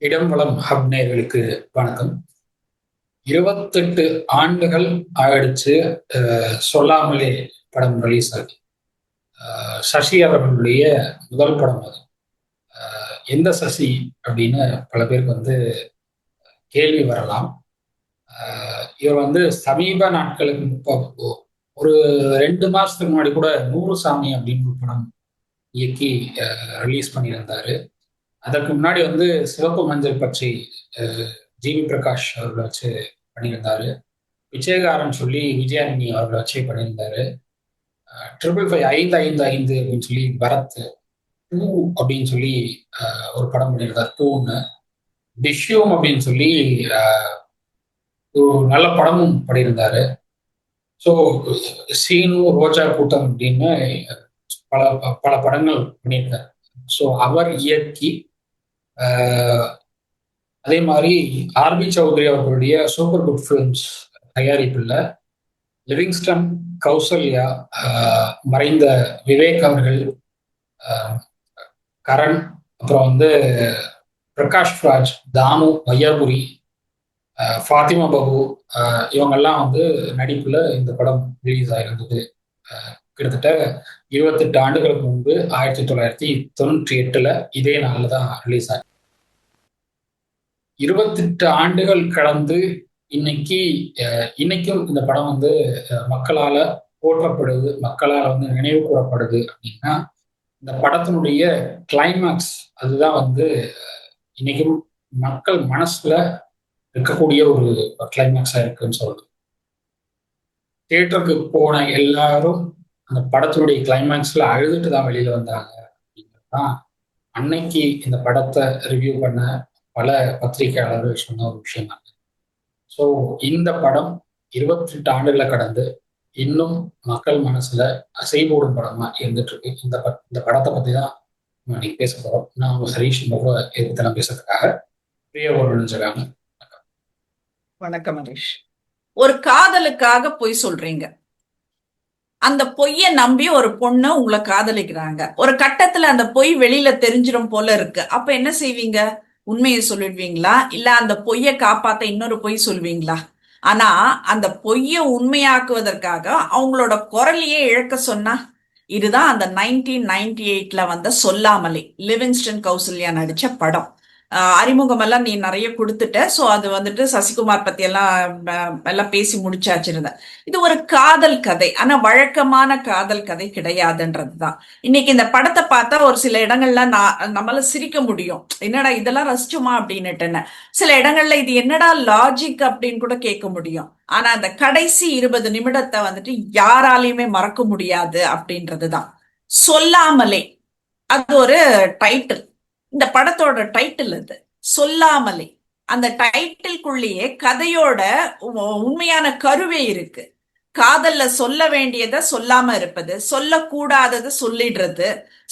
இடம் வளம் ஹப் நேயர்களுக்கு வணக்கம். 28 ஆண்டுகள் ஆயிடுச்சு. சொல்லாமலே படம் ரிலீஸ் ஆகி. சசி அவர்களுடைய முதல் படம் அது. எந்த சசி அப்படின்னு பல பேருக்கு கேள்வி வரலாம். இவர் சமீப நாட்களுக்கு ஒரு 2 மாசத்துக்கு முன்னாடி கூட 100 சாமி அப்படின்னு ஒரு படம் இயக்கி ரிலீஸ் பண்ணியிருந்தாரு. அதற்கு முன்னாடி சிவப்பு மஞ்சள் பற்றி ஜிவி பிரகாஷ் அவர்களை வச்சு பண்ணியிருந்தாரு. விஜயகாரன் சொல்லி விஜயானி அவர்களை வச்சு பண்ணியிருந்தாரு. 555 555 அப்படின்னு சொல்லி பரத் டூ அப்படின்னு சொல்லி ஒரு படம் பண்ணியிருந்தார். டூன்னு டிஷ்யூம் அப்படின்னு சொல்லி ஒரு நல்ல படமும் பண்ணியிருந்தாரு. ஸோ சீனு ரோஜா கூட்டம் அப்படின்னு பல பல படங்கள் பண்ணியிருக்காரு. ஸோ அவர் இயக்கி அதே மாதிரி ஆர்பி சௌத்ரி அவர்களுடைய சூப்பர் குட் ஃபிலிம்ஸ் தயாரிப்பில் லிவிங்ஸ்டன், கௌசல்யா, மறைந்த விவேக் அவர்கள், கரண், அப்புறம் பிரகாஷ் ராஜ், தாமு, வையாபுரி, ஃபாத்திமா பாபு, இவங்கெல்லாம் நடிப்புல இந்த படம் ரிலீஸ் ஆயிருந்தது. கிட்டத்தட்ட 28 ஆண்டுகளுக்கு முன்பு 1998 இதே நாள்ல தான் ரிலீஸ் ஆகி 28 ஆண்டுகள் கடந்து இன்னைக்கும் இந்த படம் மக்களால போற்றப்படுது, மக்களால் நினைவு கூறப்படுது அப்படின்னா இந்த படத்தினுடைய கிளைமேக்ஸ் அதுதான் இன்னைக்கும் மக்கள் மனசுல இருக்கக்கூடிய ஒரு கிளைமேக்ஸா இருக்குன்னு சொல்றது. தியேட்டருக்கு போன எல்லாரும் அந்த படத்தினுடைய கிளைமேக்ஸ்ல அழுதுட்டு தான் வெளியில வந்தாங்க அப்படிங்கிறதுதான் அன்னைக்கு இந்த படத்தை ரிவ்யூ பண்ண பல பத்திரிகையாளர்கள் சொன்ன ஒரு விஷயம் தான். ஸோ இந்த படம் 28 ஆண்டுகளை கடந்து இன்னும் மக்கள் மனசுல அசைபோடும் படமா இருந்துட்டு இருக்கு. இந்த படத்தை பத்தி தான் இன்னைக்கு பேச போறோம். நான் உங்க ஹரீஷ் எதிர்த்து பேசுறதுக்காக பிரியா ஒரு நினைச்சிருக்காங்க. வணக்கம் ஹரீஷ். ஒரு காதலுக்காக பொய் சொல்றீங்க. அந்த பொய்ய நம்பி ஒரு பொண்ணு உங்களை காதலிக்கிறாங்க. ஒரு கட்டத்துல அந்த பொய் வெளியில தெரிஞ்சிடும் போல இருக்கு. அப்ப என்ன செய்வீங்க? உண்மையை சொல்லிடுவீங்களா, இல்ல அந்த பொய்ய காப்பாத்த இன்னொரு பொய் சொல்வீங்களா? ஆனா அந்த பொய்ய உண்மையாக்குவதற்காக அவங்களோட குரலையே இழக்க சொன்னா, இதுதான் அந்த 1998 வந்த சொல்லாமலே லிவிங்ஸ்டன் கௌசல்யா நடிச்ச படம். அறிமுகம் எல்லாம் நீ நிறைய கொடுத்துட்ட. சோ அது சசிகுமார் பத்தி எல்லாம் பேசி முடிச்சாச்சிருந்தேன். இது ஒரு காதல் கதை, ஆனா வழக்கமான காதல் கதை கிடையாதுன்றதுதான். இன்னைக்கு இந்த படத்தை பார்த்தா ஒரு சில இடங்கள்ல நம்மளால சிரிக்க முடியும், என்னடா இதெல்லாம் ரசிச்சுமா அப்படின்னுட்டுன்னு. சில இடங்கள்ல இது என்னடா லாஜிக் அப்படின்னு கூட கேட்க முடியும். ஆனா அந்த கடைசி 20 நிமிடத்தை யாராலையுமே மறக்க முடியாது அப்படின்றதுதான். சொல்லாமலே அது ஒரு டைட்டில். இந்த படத்தோட டைட்டில் அது சொல்லாமலே. அந்த டைட்டில்குள்ளேயே கதையோட உண்மையான கருவே இருக்கு. காதல்ல சொல்ல வேண்டியதை சொல்லாம இருப்பது, சொல்லக்கூடாததை சொல்லிடுறது,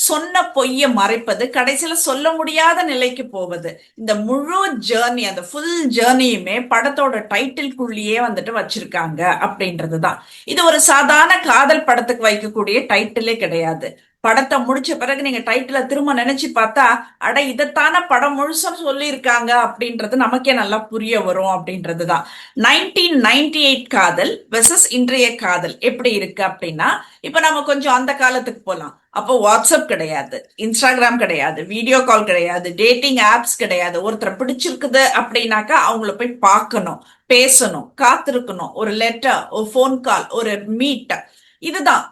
சொன்ன பொய்ய மறைப்பது, கடைசியில சொல்ல முடியாத நிலைக்கு போவது. இந்த முழு ஜேர்னி, அந்த ஃபுல் ஜேர்னியுமே படத்தோட டைட்டில்குள்ளேயே வச்சிருக்காங்க அப்படின்றதுதான். இது ஒரு சாதாரண காதல் படத்துக்கு வைக்கக்கூடிய டைட்டிலே கிடையாது. படத்தை முடிச்ச பிறகு நீங்க டைட்டில திரும்ப நினைச்சு பார்த்தா, அட இதைத்தான படம் முழுசும் சொல்லி இருக்காங்க அப்படின்றது நமக்கே நல்லா புரிய வரும் அப்படின்றதுதான். 1998 காதல் வெர்சஸ் இன்றைய காதல் எப்படி இருக்கு அப்படின்னா, இப்ப நம்ம கொஞ்சம் அந்த காலத்துக்கு போலாம். அப்போ வாட்ஸ்அப் கிடையாது, இன்ஸ்டாகிராம் கிடையாது, வீடியோ கால் கிடையாது, டேட்டிங் ஆப்ஸ் கிடையாது. ஒருத்தரை பிடிச்சிருக்குது அப்படின்னாக்கா அவங்கள போய் பார்க்கணும், பேசணும், காத்திருக்கணும், ஒரு லெட்டர், ஒரு போன் கால், ஒரு மீட். இதுதான்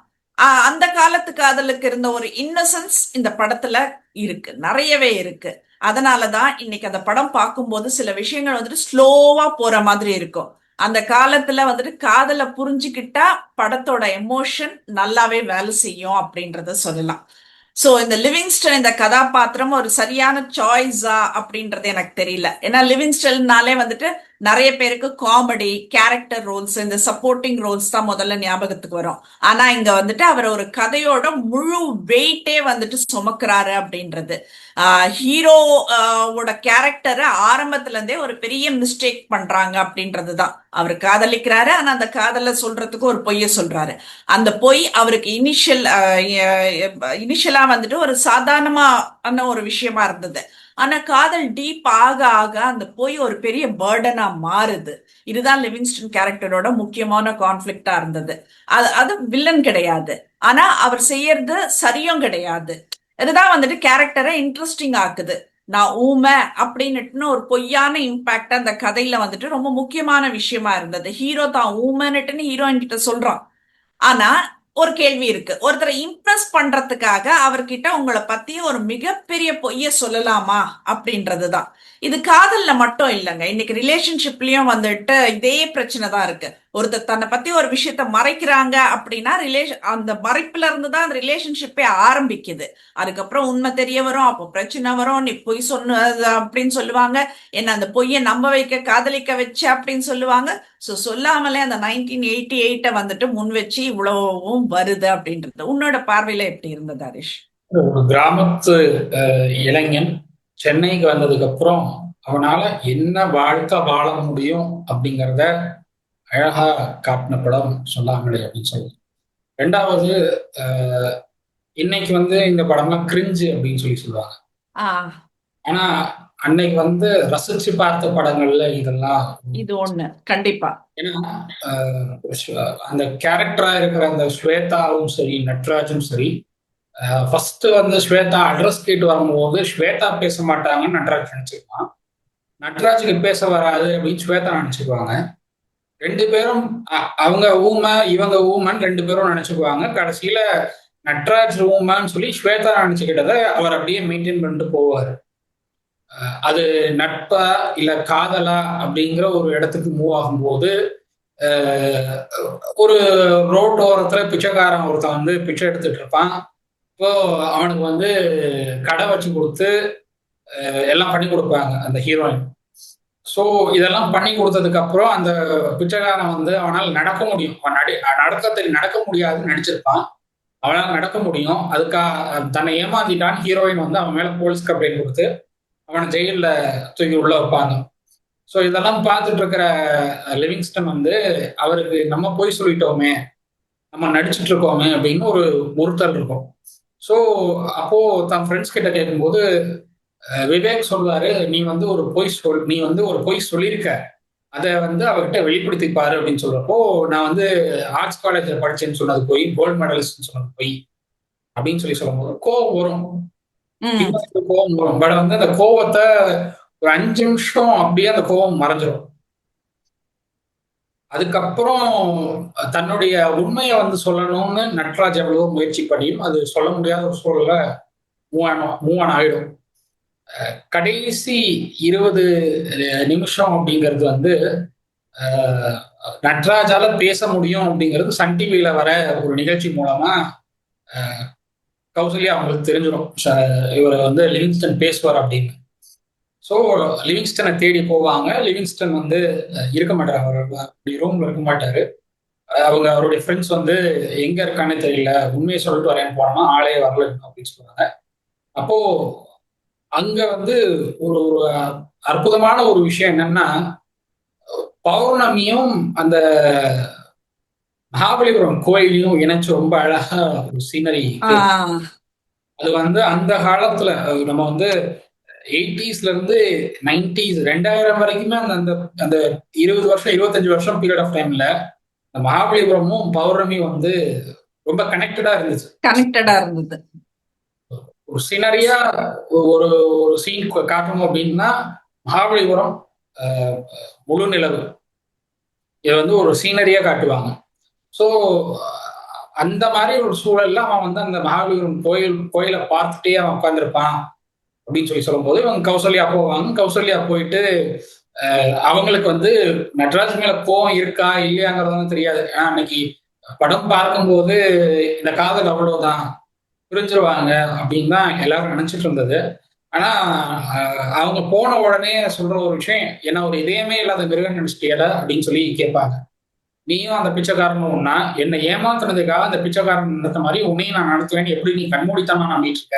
அந்த காலத்து காதலுக்கு இருந்த ஒரு இன்னசென்ஸ் இந்த படத்துல இருக்கு, நிறையவே இருக்கு. அதனாலதான் இன்னைக்கு அந்த படம் பார்க்கும்போது சில விஷயங்கள் ஸ்லோவா போற மாதிரி இருக்கும். அந்த காலத்துல காதலை புரிஞ்சுக்கிட்டா படத்தோட எமோஷன் நல்லாவே வேலை செய்யும் அப்படின்றத சொல்லலாம். சோ இந்த லிவிங்ஸ்டன் இந்த கதாபாத்திரம் ஒரு சரியான சாய்ஸா அப்படின்றது எனக்கு தெரியல. ஏன்னா லிவிங்ஸ்டன்னாலே நிறைய பேருக்கு காமெடி கேரக்டர் ரோல்ஸ், இந்த சப்போர்ட்டிங் ரோல்ஸ் தான் முதல்ல ஞாபகத்துக்கு வரும். ஆனா இங்க அவர் ஒரு கதையோட முழு வெயிட்டே சுமக்கிறாரு அப்படின்றது. ஹீரோவோட கேரக்டரை ஆரம்பத்துல இருந்தே ஒரு பெரிய மிஸ்டேக் பண்றாங்க அப்படின்றதுதான். அவர் காதலிக்கிறாரு, ஆனா அந்த காதல சொல்றதுக்கு ஒரு பொய்ய சொல்றாரு. அந்த பொய் அவருக்கு இனிஷியலா ஒரு சாதாரணமான ஒரு விஷயமா இருந்தது. ஆனா காதல் டீப் ஆக ஆக அந்த பொய் ஒரு பெரிய பேர்டனா மாறுது. இதுதான் லிவிங்ஸ்டன் கேரக்டரோட முக்கியமான கான்ஃபிளிக்டா இருந்தது. அது வில்லன் கிடையாது, ஆனா அவர் செய்யறது சரியும் கிடையாது. இதுதான் வந்துட்டு கேரக்டரை இன்ட்ரெஸ்டிங் ஆக்குது. நான் ஊமை அப்படின்னுட்டுன்னு ஒரு பொய்யான இம்பாக்ட் அந்த கதையில வந்துட்டு ரொம்ப முக்கியமான விஷயமா இருந்தது. ஹீரோ தான் ஊமைன்னுட்டுன்னு ஹீரோயின் கிட்ட சொல்றான். ஆனா ஒரு கேள்வி இருக்கு, ஒருத்தரை இம்ப்ரெஸ் பண்றதுக்காக அவர்கிட்ட உங்களை பத்தி ஒரு மிகப்பெரிய பொய்ய சொல்லலாமா அப்படின்றதுதான். இது காதல்ல மட்டும் இல்லைங்க, இன்னைக்கு ரிலேஷன்ஷிப்லயும் வந்துட்டு இதே பிரச்சனை தான் இருக்கு. ஒருத்தர் தன்னை பத்தி ஒரு விஷயத்த மறைக்கிறாங்க அப்படின்னா அந்த மறைப்புல இருந்து தான் அந்த ரிலேஷன்ஷிப்பே ஆரம்பிக்குது. அதுக்கப்புறம் உண்மை தெரிய வரும், அப்போ பிரச்சனை வரும், நீ பொய் சொன்ன அப்படின்னு சொல்லுவாங்க, என்ன அந்த பொய்யை நம்ப வைக்க காதலிக்க வச்சு அப்படின்னு சொல்லுவாங்க. ஸோ சொல்லாமலே அந்த 1988 வந்துட்டு முன் வச்சு இவ்வளவும் வருது அப்படின்றது. உன்னோட பார்வையில எப்படி இருந்தது ஹரிஷ்? ஒரு கிராமத்து இளைஞன் சென்னைக்கு வந்ததுக்கு அப்புறம் அவனால என்ன வாழ்க்கை வாழ முடியும் அப்படிங்கிறத அழகா காட்டின படம் சொல்லாமலே அப்படின்னு சொல்லி. ரெண்டாவது, அஹ், இன்னைக்கு வந்து இந்த படம்லாம் கிரிஞ்சு அப்படின்னு சொல்லி சொல்லுவாங்க. ஆஹ் ஆனா அன்னைக்கு வந்து ரசிச்சு பார்த்த படங்கள்ல இதெல்லாம் இது ஒண்ணு கண்டிப்பா. ஏன்னா அந்த கேரக்டரா இருக்கிற அந்த ஸ்வேதாவும் சரி நட்ராஜும் சரி, ஃபர்ஸ்ட் வந்து ஸ்வேதா அட்ரஸ் கேட்டு வரும்போது ஸ்வேதா பேச மாட்டாங்கன்னு நட்ராஜ் நினைச்சுக்குவான். நட்ராஜுக்கு பேச வராது அப்படின்னு ஸ்வேதா நினைச்சுக்குவாங்க. ரெண்டு பேரும் அவங்க ஊமை இவங்க ஊமைன்னு ரெண்டு பேரும் நினைச்சுக்குவாங்க. கடைசியில நட்ராஜ் ஊமைன்னு சொல்லி ஸ்வேதா நினைச்சுக்கிட்டதை அவர் அப்படியே மெயின்டைன் பண்ணிட்டு போவார். அது நட்பா இல்ல காதலா அப்படிங்கிற ஒரு இடத்துக்கு மூவ் ஆகும்போது, ஒரு ரோட்டோரத்துல பிச்சைக்காரன் ஒருத்தன் வந்து பிச்சை எடுத்துட்டு இருப்பான். இப்போ அவனுக்கு வந்து கடை வச்சு கொடுத்து எல்லாம் பண்ணி கொடுப்பாங்க அந்த ஹீரோயின். ஸோ இதெல்லாம் பண்ணி கொடுத்ததுக்கு அப்புறம் அந்த பிச்சைக்காரன் வந்து அவனால் நடக்க முடியும். அவன் நடக்க முடியாதுன்னு நடிச்சிருப்பான். அவனால் நடக்க முடியும். அதுக்காக தன்னை ஏமாத்திட்டான்னு ஹீரோயின் வந்து அவன் மேல போலீஸ் கம்ப்ளைண்ட் கொடுத்து அவனை ஜெயில தூக்கி உள்ள வைப்பாங்க. ஸோ இதெல்லாம் பார்த்துட்டு இருக்கிற லிவிங்ஸ்டன் வந்து அவருக்கு நம்ம போய் சொல்லிட்டோமே, நம்ம நடிச்சிட்டு இருக்கோமே அப்படின்னு ஒரு உறுத்தல் இருக்கும். ஸோ அப்போ தன் ஃப்ரெண்ட்ஸ் கிட்ட கேட்கும்போது விவேக் சொல்றாரு, நீ வந்து ஒரு பொய் சொல்லியிருக்க, அதை வந்து அவர்கிட்ட வெளிப்படுத்திப்பாரு அப்படின்னு சொல்றப்போ, நான் வந்து ஆர்ட்ஸ் காலேஜ்ல படிச்சேன்னு சொன்னது போய், கோல்டு மெடலிஸ்ட் சொன்னது போய் அப்படின்னு சொல்லும்போது கோவம் வரும். கோவம் வரும். பட் வந்து அந்த கோவத்தை ஒரு 5 நிமிஷம் அப்படியே அந்த கோவம் மறைஞ்சிரும். அதுக்கப்புறம் தன்னுடைய உண்மையை வந்து சொல்லணும்னு நட்ராஜ் எவ்வளவோ முயற்சி பண்ணியும் அது சொல்ல முடியாத ஒரு சூழல மூவ் ஆன் ஆயிடும். கடைசி 20 நிமிஷம் அப்படிங்கிறது வந்து நட்ராஜால பேச முடியும் அப்படிங்கிறது சன் டிவியில வர ஒரு நிகழ்ச்சி மூலமா கௌசல்யா அவங்களுக்கு தெரிஞ்சிடும், இவர் வந்து லிவிங்ஸ்டன் பேசுவார் அப்படின்னு. ஸோ லிவிங்ஸ்டனை தேடி போவாங்க. லிவிங்ஸ்டன் வந்து இருக்க மாட்டார், அவர் அப்படி ரூம்ல இருக்க மாட்டாரு. அவருடைய ஃப்ரெண்ட்ஸ் வந்து எங்க இருக்கானே தெரியல, உண்மையை சொல்லிட்டு வரேன்னு போனோமா ஆளே வரல அப்படின்னு சொல்றாங்க. அப்போ அங்க வந்து ஒரு ஒரு அற்புதமான ஒரு விஷயம் என்னன்னா, பௌர்ணமியும் அந்த மகாபலிபுரம் கோயிலையும் இணைச்சு ரொம்ப அழகா ஒரு சீனரி. அது வந்து அந்த காலத்துல நம்ம வந்து 80s இருந்து 90s 2000 வரைக்குமே அந்த அந்த 20 வருஷம் 25 வருஷம் பீரியட் ஆஃப் டைம்ல மகாபலிபுரமும் பௌர்ணமி வந்து ரொம்ப கனெக்டடா இருந்தது. ஒரு சீனரியா ஒரு ஒரு சீன் காட்டணும் அப்படின்னா மகாபலிபுரம் முழு நிலவு இதை வந்து ஒரு சீனரியா காட்டுவாங்க. ஸோ அந்த மாதிரி ஒரு சூழல்ல அவன் வந்து அந்த மகாபலிபுரம் கோயிலை பார்த்துட்டே அவன் உட்காந்துருப்பான் அப்படின்னு சொல்லும்போது இவங்க கௌசல்யா போவாங்க. கௌசல்யா போயிட்டு அவங்களுக்கு வந்து நட்ராஜ் மேல கோவம் இருக்கா இல்லையாங்கிறதும் தெரியாது. ஏன்னா அன்னைக்கு படம் பார்க்கும்போது இந்த காதல் அவ்வளவுதான், புரிஞ்சிருவாங்க அப்படின்னு தான் எல்லாரும் நினைச்சிட்டு இருந்தது. ஆனா அவங்க போன உடனே சொல்ற ஒரு விஷயம், என்ன ஒரு இதயமே இல்லாத மிருகம் நினைச்சிட்டியல அப்படின்னு சொல்லி கேட்பாங்க. நீயும் அந்த பிச்சைக்காரனும் ஒன்னா, என்னை ஏமாத்துனதுக்காக அந்த பிச்சைக்காரன் நடத்த மாதிரி உன்னையும் நான் நடத்துவேன், எப்படி நீ கண்மூடித்தனமா நம்பிட்டு இருக்க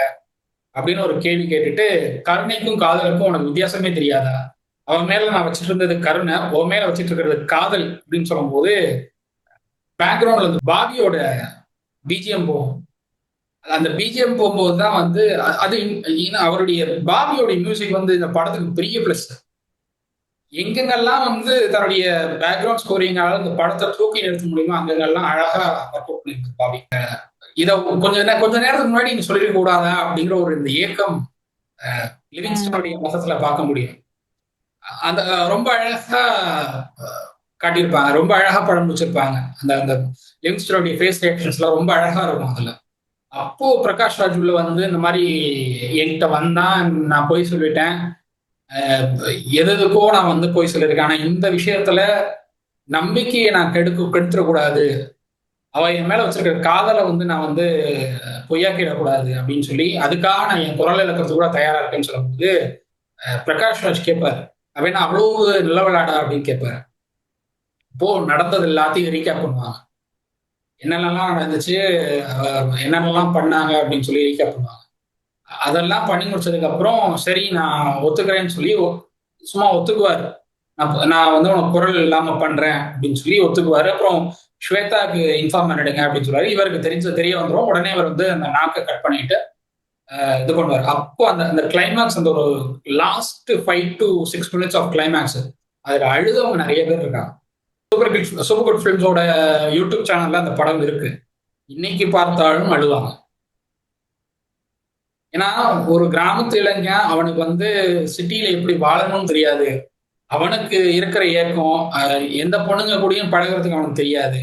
அப்படின்னு ஒரு கேள்வி கேட்டுட்டு, கருணைக்கும் காதலுக்கும் உனக்கு வித்தியாசமே தெரியாதா, அவன் மேல நான் வச்சுட்டு இருந்தது கருணை, உன் மேல வச்சுட்டு இருக்கிறது காதல் அப்படின்னு சொல்லும் போது பேக்ரவுண்ட்ல இருந்து பாபியோட பிஜிஎம் போகும். அந்த பிஜிஎம் போகும்போது தான் வந்து அது அவருடைய பாபியோடைய மியூசிக் வந்து இந்த படத்துக்கு பெரிய பிளஸ். எங்கெங்கெல்லாம் வந்து தன்னுடைய பேக்ரவுண்ட் ஸ்கோரிங்கால இந்த படத்தை தூக்கி நிறுத்த முடியுமோ அங்கெல்லாம் அழகா ஒர்க் அவுட் பண்ணிருக்கு பாபி. இதை கொஞ்ச நேரத்துக்கு முன்னாடி நீங்க சொல்லிட கூடாதா அப்படிங்கிற ஒரு இந்த ஏக்கம் லிவிங்ஸ்டனுடைய மொத்தத்துல பார்க்க முடியும். அந்த ரொம்ப அழகா காட்டியிருப்பாங்க, ரொம்ப அழகா படம் முடிச்சிருப்பாங்க. அந்த அந்த லிவிங்ஸ்டனுடைய ஃபேஸ் ரியாக்ஷன்ஸ் எல்லாம் ரொம்ப அழகா இருக்கும் அதுல. அப்போ பிரகாஷ் ராஜ் உள்ள வந்து இந்த மாதிரி என்கிட்ட வந்தான், நான் போய் சொல்லிட்டேன், எதுக்கோ நான் வந்து போய் சொல்லியிருக்கேன், ஆனா இந்த விஷயத்துல நம்பிக்கையை நான் கெடுத்துடக்கூடாது, அவ என் மேல வச்சிருக்கிற காதலை வந்து நான் வந்து பொய்யாக்கிடக்கூடாது அப்படின்னு சொல்லி அதுக்காக நான் என் குரல் இழக்கிறது கூட தயாரா இருக்கேன்னு சொல்லும்போது பிரகாஷ் ராஜ் கேட்பாரு, அவன் அவ்வளவு நல்ல விளையாடா அப்படின்னு கேட்பாரு. இப்போ நடந்தது எல்லாத்தையும் ரீகேப் பண்ணுவாங்க, என்னென்னலாம் நடந்துச்சு, என்னென்னலாம் பண்ணாங்க அப்படின்னு சொல்லி ரீகேப் பண்ணுவாங்க. அதெல்லாம் பண்ணி முடிச்சதுக்கு அப்புறம் சரி நான் ஒத்துக்கிறேன்னு சொல்லி சும்மா ஒத்துக்குவாரு, நான் வந்து உனக்கு குரல் இல்லாம பண்றேன் அப்படின்னு சொல்லி ஒத்துக்குவாரு. அப்புறம் ஸ்வேதாக்கு இன்ஃபார்ம் பண்ணிடுங்க அப்படின்னு சொல்லுவாரு. இவருக்கு தெரிய வந்துடும். உடனே அவர் வந்து அந்த நாக்கை கட் பண்ணிட்டு இது பண்ணுவார். அப்போ அந்த அந்த கிளைமேக்ஸ், அந்த ஒரு last 5 to 6 minutes of climax, அதுல அழுதவங்க நிறைய பேர் இருக்காங்க. சூப்பர் குட் ஃபிலிம்ஸோட யூடியூப் சேனல்ல அந்த படம் இருக்கு. இன்னைக்கு பார்த்தாலும் அழுவாங்க. ஏன்னா ஒரு கிராமத்து இளைஞன், அவனுக்கு வந்து சிட்டியில எப்படி வாழணும்னு தெரியாது, அவனுக்கு இருக்கிற ஏக்கம், எந்த பொண்ணுங்க கூடயும் பழகிறதுக்கு அவனுக்கு தெரியாது.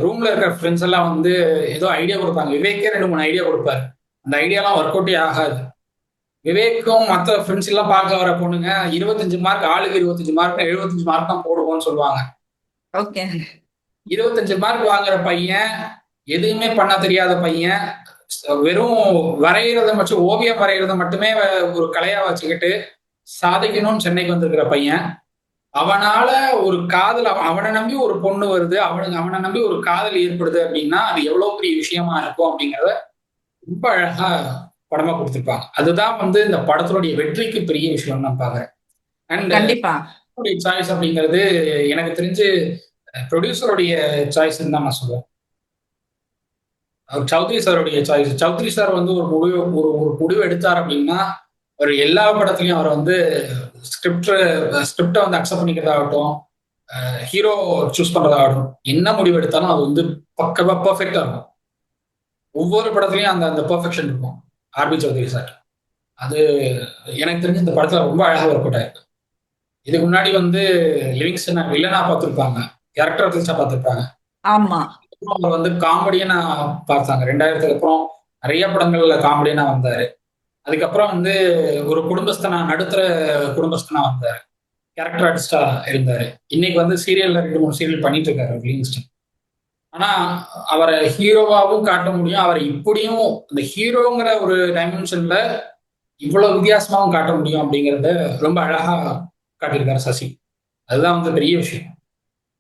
ரூம்ல இருக்கிற ஃப்ரெண்ட்ஸ் எல்லாம் வந்து ஏதோ ஐடியா கொடுப்பாங்க, விவேக்கே 2-3 ஐடியா கொடுப்பாரு, அந்த ஐடியாலாம் ஒர்க் அவுட்டே ஆகாது. விவேக்கும் மற்ற ஃப்ரெண்ட்ஸ் எல்லாம் பார்க்க வர பொண்ணுங்க 25 மார்க், ஆளுக்கு 25 மார்க், 75 மார்க் தான் போடுவோம்னு சொல்லுவாங்க. 25 மார்க் வாங்குற பையன், எதுவுமே பண்ண தெரியாத பையன், வெறும் வரைகிறத மட்டும், ஓவியம் வரைகிறத மட்டுமே ஒரு கலையா வச்சுக்கிட்டு சாதிக்கணும்னு சென்னைக்கு வந்திருக்கிற பையன், அவனால ஒரு காதல், அவனை நம்பி ஒரு பொண்ணு வருது, அவனை நம்பி ஒரு காதல் ஏற்படுது அப்படின்னா அது எவ்வளவு பெரிய விஷயமா இருக்கும் அப்படிங்கிறத ரொம்ப அழகா படமா கொடுத்திருப்பாங்க. அதுதான் வந்து இந்த படத்தினுடைய வெற்றிக்கு பெரிய விஷயம் நான் பாக்குறேன். அண்ட் சாய்ஸ் அப்படிங்கிறது எனக்கு தெரிஞ்சு ப்ரொடியூசருடைய சாய்ஸ் தான் நான் சொல்லுவேன். அவர் சௌத்ரி சாருடைய சாய்ஸ். சௌத்ரி சார் வந்து ஒரு முடிவு எடுத்தார் அப்படின்னா அவர் எல்லா படத்துலயும் அவர் வந்து ஸ்கிரிப்டை வந்து அக்செப்ட் பண்ணிக்கிறதாகட்டும், ஹீரோ சூஸ் பண்றதாகட்டும், என்ன முடிவு எடுத்தாலும் அது வந்து பக்கவா பர்ஃபெக்டா இருக்கும். ஒவ்வொரு படத்துலயும் அந்த அந்த பெர்ஃபெக்ஷன் இருக்கும் ஆர்பி சௌத்ரி சார். அது எனக்கு தெரிஞ்சு இந்த படத்துல ரொம்ப அழகா ஒர்க் அவுட் ஆயிருக்கு. இதுக்கு முன்னாடி வந்து லிவிங்ஸ்டன் வில்லனா பார்த்திருப்பாங்க, கேரக்டர் ஆர்டிஸ்டா பார்த்திருப்பாங்க. ஆமா, அவர் வந்து காமெடியனா பார்த்தாங்க. 2000க்கு அப்புறம் நிறைய படங்கள்ல காமெடியனா வந்தாரு. அதுக்கப்புறம் வந்து ஒரு குடும்பஸ்தனா, நடுத்தர குடும்பஸ்தனா வந்தாரு, கேரக்டர் ஆர்டிஸ்டா இருந்தாரு. இன்னைக்கு வந்து சீரியல்ல 2-3 சீரியல் பண்ணிட்டு இருக்காரு லிவிங்ஸ்டன். ஆனா அவரை ஹீரோவாவும் காட்ட முடியும், அவரை இப்படியும் இந்த ஹீரோங்கிற ஒரு டைமென்ஷன்ல இவ்வளவு வித்தியாசமாவும் காட்ட முடியும் அப்படிங்கறத ரொம்ப அழகா காட்டியிருக்காரு சசி. அதுதான் வந்து பெரிய விஷயம்.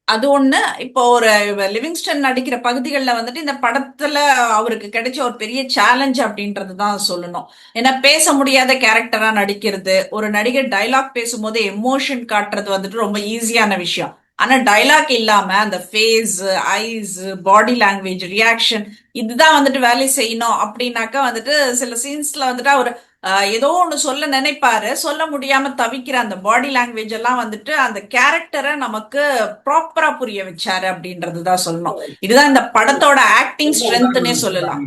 அது ஒண்ணு. இப்போ ஒரு லிவிங்ஸ்டன் நடிக்கிற பகுதிகளில் வந்துட்டு இந்த படத்துல அவருக்கு கிடைச்ச ஒரு பெரிய சேலஞ்ச் அப்படின்றது தான் சொல்லணும். ஏன்னா பேச முடியாத கேரக்டரா நடிக்கிறது, ஒரு நடிகர் டைலாக் பேசும்போது எமோஷன் காட்டுறது வந்துட்டு ரொம்ப ஈஸியான விஷயம். ஆனா டைலாக் இல்லாம அந்த face, eyes, body language, reaction, இதுதான் வந்துட்டு வேலை செய்யணும் அப்படின்னாக்கா வந்துட்டு சில சீன்ஸ்ல வந்துட்டு அவர் ஏதோ ஒண்ணு சொல்ல நினைப்பாரு, சொல்ல முடியாம தவிக்கிற அந்த பாடி லாங்குவேஜ் எல்லாம் வந்துட்டு அந்த கேரக்டரை நமக்கு ப்ராப்பரா புரிய வச்சாரு அப்படின்றதுதான் சொல்லணும். இதுதான் இந்த படத்தோட ஆக்டிங் ஸ்ட்ரென்த்னே சொல்லலாம்.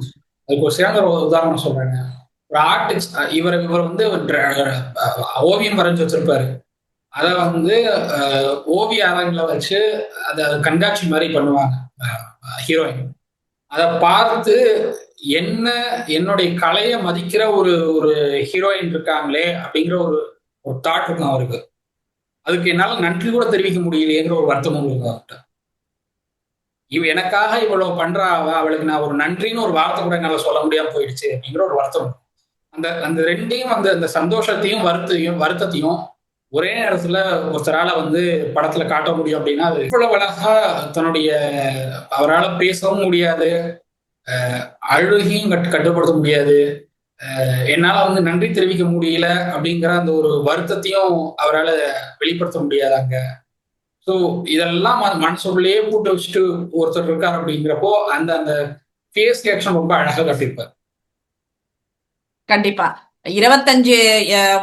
இப்போ சிறந்த ஒரு உதாரணம் சொல்றேன். ஒரு ஆர்டிஸ்ட், இவர் வந்து ஓவியம் வரைஞ்சு வச்சிருப்பாரு. அத வந்து ஓவிய அரங்கில வச்சு அத கண்காட்சி மாதிரி பண்ணுவாங்க ஹீரோயின். அதை பார்த்து என்னுடைய கலையை மதிக்கிற ஒரு ஒரு ஹீரோயின் இருக்காங்களே அப்படிங்கிற ஒரு ஒரு தாட் இருக்கும் அவருக்கு. அதுக்கு என்னால நன்றி கூட தெரிவிக்க முடியலையேங்கிற ஒரு வருத்தமும் இருக்கும் அவர்கிட்ட. எனக்காக இவ்வளவு பண்றா, அவளுக்கு நான் ஒரு நன்றின்னு ஒரு வார்த்தை கூட என்னால சொல்ல முடியாம போயிடுச்சு அப்படிங்கிற ஒரு வருத்தம். அந்த அந்த ரெண்டையும் அந்த அந்த சந்தோஷத்தையும் வருத்தத்தையும் ஒரே நேரத்துல ஒருத்தரால வந்து படத்துல காட்ட முடியும் அப்படின்னா அது இவ்வளவு அழகா தன்னுடைய, அவரால் பேசவும் முடியாது, அழுகையும் கட்டுப்படுத்த முடியாது, என்னால வந்து நன்றி தெரிவிக்க முடியல அப்படிங்கிற அந்த ஒரு வருத்தத்தையும் அவரால் வெளிப்படுத்த முடியாதாங்க. ஸோ இதெல்லாம் மனசுக்குள்ளேயே போட்டு வச்சுட்டு ஒருத்தர் இருக்கார் அப்படிங்கிறப்போ அந்த அந்த ஃபேஸ் ரியாக்ஷன் ரொம்ப அழகா கட்டியிருப்பார். கண்டிப்பா. 25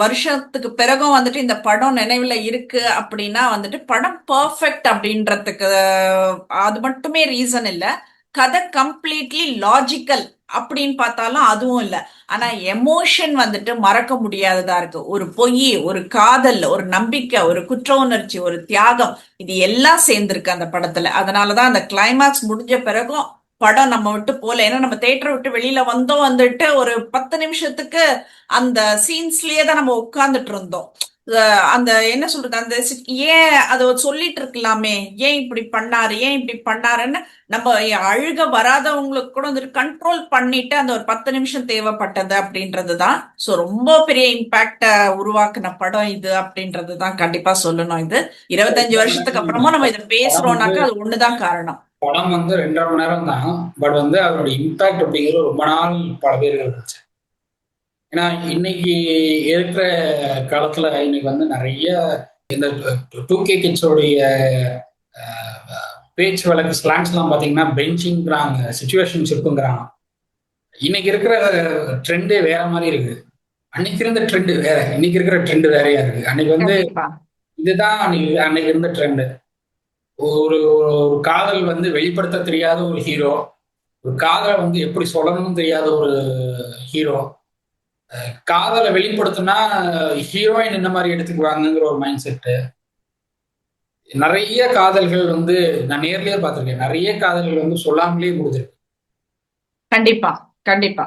வருஷத்துக்கு பிறகும் வந்துட்டு இந்த படம் நினைவுல இருக்கு அப்படின்னா வந்துட்டு படம் பெர்ஃபெக்ட் அப்படின்றதுக்கு அது மட்டுமே ரீசன் இல்ல. கதை கம்ப்ளீட்லி லாஜிக்கல் அப்படின்னு பார்த்தாலும் அதுவும் இல்ல. ஆனா எமோஷன் வந்துட்டு மறக்க முடியாததா இருக்கு. ஒரு பொய், ஒரு காதல், ஒரு நம்பிக்கை, ஒரு குற்ற உணர்ச்சி, ஒரு தியாகம், இது எல்லாம் சேர்ந்திருக்கு அந்த படத்துல. அதனாலதான் அந்த கிளைமாக்ஸ் முடிஞ்ச பிறகும் படம் நம்ம விட்டு போல. ஏன்னா நம்ம தியேட்டரை விட்டு வெளியில வந்தோம், வந்துட்டு ஒரு 10 நிமிஷத்துக்கு அந்த சீன்ஸ்லயே தான் நம்ம உட்கார்ந்துட்டு இருந்தோம். அந்த என்ன சொல்றது, அந்த ஏன் அதை சொல்லிட்டு இருக்கலாமே, ஏன் இப்படி பண்ணாரு, ஏன் இப்படி பண்ணாருன்னு நம்ம அழுக வராதவங்களுக்கு கூட வந்துட்டு கண்ட்ரோல் பண்ணிட்டு அந்த ஒரு 10 நிமிஷம் தேவைப்பட்டது அப்படின்றதுதான். சோ ரொம்ப பெரிய இம்பாக்ட உருவாக்குன படம் இது அப்படின்றதுதான் கண்டிப்பா சொல்லணும். இது 25 வருஷத்துக்கு அப்புறமா நம்ம இதை படம் வந்து பேசுறோம்னாக்கா அது ஒண்ணுதான் காரணம். படம் வந்து 2.5 மணி நேரம் தான். பட் வந்து அதோட இம்பாக்ட் அப்படிங்கிறது ரொம்ப நாள் பல பேர்கள் இருந்துச்சு. ஏன்னா இன்னைக்கு இருக்கிற காலத்துல இன்னைக்கு வந்து நிறைய இந்த 2K கிட்ஸோடைய பேச்சு வழக்கு ஸ்லாங்ஸ் எல்லாம் பாத்தீங்கன்னா பெஞ்சிங்கிறாங்க, சிச்சுவேஷன்ஷிப்புங்கிறாங்க. இன்னைக்கு இருக்கிற ட்ரெண்டே வேற மாதிரி இருக்கு. அன்னைக்கு இருந்த ட்ரெண்ட் வேற, இன்னைக்கு இருக்கிற ட்ரெண்ட் வேறையா இருக்கு. அன்னைக்கு வந்து கண்டிப்பா. இதுதான் அன்னைக்கு இருந்த ட்ரெண்ட். ஒரு ஒரு காதல் வந்து வெளிப்படுத்த தெரியாத ஒரு ஹீரோ, ஒரு காதலை வந்து எப்படி சொல்லணும்னு தெரியாத ஒரு ஹீரோ, காதலை வெளிப்படுத்தினா ஹீரோயின் என்ன மாதிரி எடுத்துக்குவாங்கங்கிற ஒரு மைண்ட் செட்டு. நிறைய காதல்கள் வந்து நான் நேர்லயே பார்த்திருக்கேன். நிறைய காதல்கள் வந்து சொல்லாமலே முடிஞ்சிருக்கு. கண்டிப்பா, கண்டிப்பா.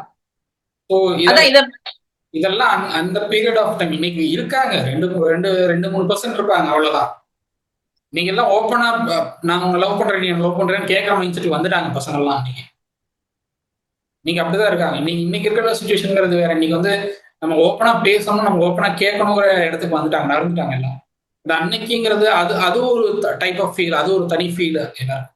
ஸோ அதான் இத இதெல்லாம் அந்த பீரியட் ஆஃப் டைம் இன்னைக்கு இருக்காங்க. 2-3% இருப்பாங்க, அவ்வளவுதான். நீங்க எல்லாம் ஓப்பனா நான் உங்க லவ் பண்றேன், நீ லவ் பண்றேன்னு கேட்கற மைண்ட் செட்டுக்கு வந்துட்டாங்க பசங்க எல்லாம். நீங்க அப்படிதான் இருக்காங்க. இன்னைக்கு இருக்கிற சுச்சுவேஷன்ங்கிறது வேற. இன்னைக்கு வந்து நம்ம ஓப்பனா பேசணும், நம்ம ஓப்பனா கேட்கணுங்கிற இடத்துக்கு வந்துட்டாங்க, நடந்துட்டாங்க எல்லாம். இந்த அன்னைக்குங்கிறது அது அது ஒரு டைப் ஆஃப் ஃபீல், அது ஒரு தனி ஃபீல் எல்லாரும்.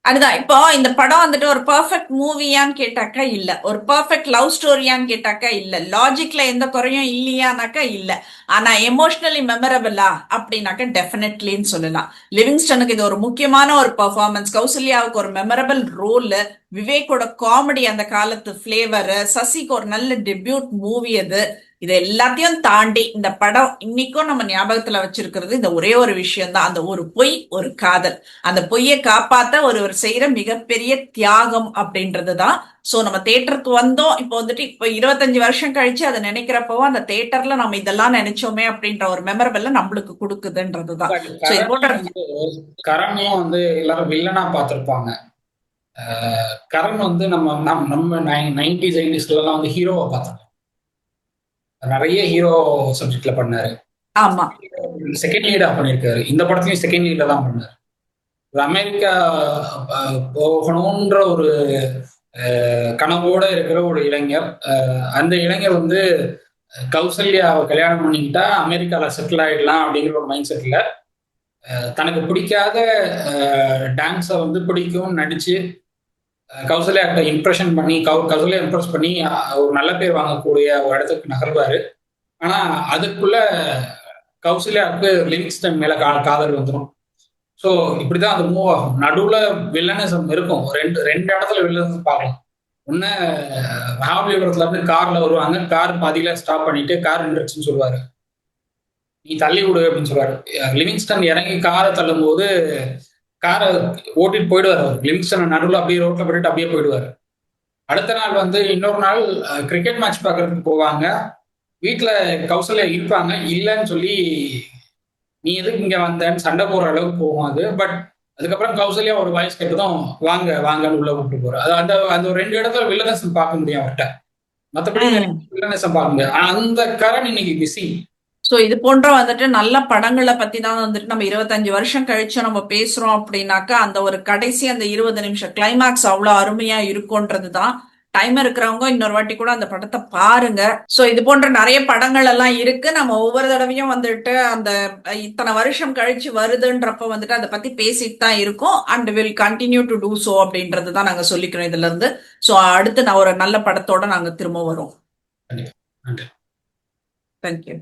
அதுதான். இப்போ இந்த படம் வந்துட்டு ஒரு பெர்ஃபெக்ட் மூவியான்னு கேட்டாக்கா இல்ல. ஒரு பெர்ஃபெக்ட் லவ் ஸ்டோரியான்னு கேட்டாக்கா இல்ல. லாஜிக்ல எந்த குறையும் இல்லையானாக்கா இல்ல. ஆனா எமோஷனலி மெமரபிளா அப்படின்னாக்கா டெஃபினெட்லின்னு சொல்லலாம். லிவிங்ஸ்டனுக்கு இது ஒரு முக்கியமான ஒரு பெர்ஃபார்மன்ஸ். கௌசல்யாவுக்கு ஒரு மெமரபிள் ரோல். விவேக்கோட காமெடி, அந்த காலத்து பிளேவர். சசிக்கு ஒரு நல்ல டெபியூட் மூவி அது. இது எல்லாத்தையும் தாண்டி இந்த படம் இன்னைக்கும் நம்ம ஞாபகத்துல வச்சிருக்கிறது இந்த ஒரே ஒரு விஷயம் தான். அந்த ஒரு பொய், ஒரு காதல். அந்த பொய்யை காப்பாத்த ஒருவர் செய்யற மிகப்பெரிய தியாகம் அப்படின்றதுதான். சோ நம்ம தேட்டருக்கு வந்தோம். இப்போ வந்துட்டு இப்போ 25 வருஷம் கழிச்சு அதை நினைக்கிறப்போ அந்த தேட்டர்ல நம்ம இதெல்லாம் நினைச்சோமே அப்படின்ற ஒரு மெமரபிள் நம்மளுக்கு கொடுக்குதுன்றதுதான். சோ இது போன்ற கரணையும் வந்து எல்லாரும் வில்லனா பார்த்திருப்பாங்க. கரண் வந்து நம்ம நம்ம 90s 80sலாம் வந்து ஹீரோவை பார்த்தோம். நிறைய ஹீரோ சப்ஜெக்ட்ல பண்ணாரு. ஆமா. செகண்ட் லீடா பண்ணிருக்காரு. இந்த படத்துலயும் செகண்ட் லீட்ல தான் பண்ணாரு. ஒரு அமெரிக்கா போகணும்ன்ற ஒரு கனவோட இருக்கிற ஒரு இளைஞர். அந்த இளைஞர் வந்து கௌசல்யாவை கல்யாணம் பண்ணிக்கிட்டா அமெரிக்கால செட்டில் ஆயிடலாம் அப்படிங்கிற ஒரு மைண்ட் செட்ல தனக்கு பிடிக்காத டான்ஸை வந்து பிடிக்கும் நடிச்சு கௌசல்யாட்ட இம்ப்ரெஷன் பண்ணி கௌசல்யா இம்ப்ரெஸ் பண்ணி ஒரு நல்ல பேர் வாங்கக்கூடிய ஒரு இடத்துக்கு நகர்வாரு. ஆனா அதுக்குள்ள கௌசல்யாவுக்கு லிவிங்ஸ்டன் மேல காதல் வந்துடும். ஸோ இப்படிதான் அது மூவ் ஆகும். நடுவுல வில்லனிசம் இருக்கும். ரெண்டு இடத்துல வில்லனிசம் பார்க்கலாம். ஒன்னு மகாபலிபுரத்துல இருந்து கார்ல வருவாங்க. கார் பாதியில ஸ்டாப் பண்ணிட்டு கார் நின்றுச்சுன்னு சொல்லுவாரு. நீ தள்ளி விடு அப்படின்னு சொல்லுவாரு. லிவிங்ஸ்டன் இறங்கி காரை தள்ளும் போது காரை ஓட்டிட்டு போயிடுவார். அவர் லிவிங்ஸ்டன் நடுவில் அப்படியே ரோட்ல போயிட்டு அப்படியே போயிடுவாரு. அடுத்த நாள் வந்து இன்னொரு நாள் கிரிக்கெட் மேட்ச் பார்க்கறதுக்கு போவாங்க. வீட்டுல கௌசல்யா இருப்பாங்க. இல்லைன்னு சொல்லி நீ எதுக்கு இங்க வந்தேன்னு சண்டை போற அளவுக்கு போகும் அது. பட் அதுக்கப்புறம் கௌசல்யா ஒரு வாய்ஸ் கேட்டதும் வாங்க வாங்கன்னு உள்ள கூப்பிட்டு போற. அது அந்த அந்த ஒரு 2 இடத்துல வில்லனசம் பார்க்க முடியும் அவர்கிட்ட. மற்றபடி வில்லனசம் பார்க்க முடியாது. அந்த கரண் இன்னைக்கு பிஸி. சோ இது போன்ற வந்துட்டு நல்ல படங்களை பத்தி தான் வந்துட்டு நம்ம 25 வருஷம் கழிச்சு நம்ம பேசுறோம் அப்படின்னாக்கா அந்த ஒரு கடைசி அந்த 20 நிமிஷம் கிளைமாக்ஸ் அவ்வளவு அருமையா இருக்கும்ன்றதுதான். டைம் இருக்கிறவங்க இன்னொரு வாட்டி கூட அந்த படத்தை பாருங்க. சோ இது போன்ற நிறைய படங்கள் எல்லாம் இருக்கு. நம்ம ஒவ்வொரு தடவையும் வந்துட்டு அந்த இத்தனை வருஷம் கழிச்சு வருதுன்றப்ப வந்துட்டு அதை பத்தி பேசிட்டு தான் இருக்கோம். And will continue to do so அப்படின்றதுதான் நாங்க சொல்லிக்கிறோம் இதுல இருந்து. சோ அடுத்து நான் ஒரு நல்ல படத்தோட நாங்க திரும்ப வரோம். நன்றி. தேங்க்யூ.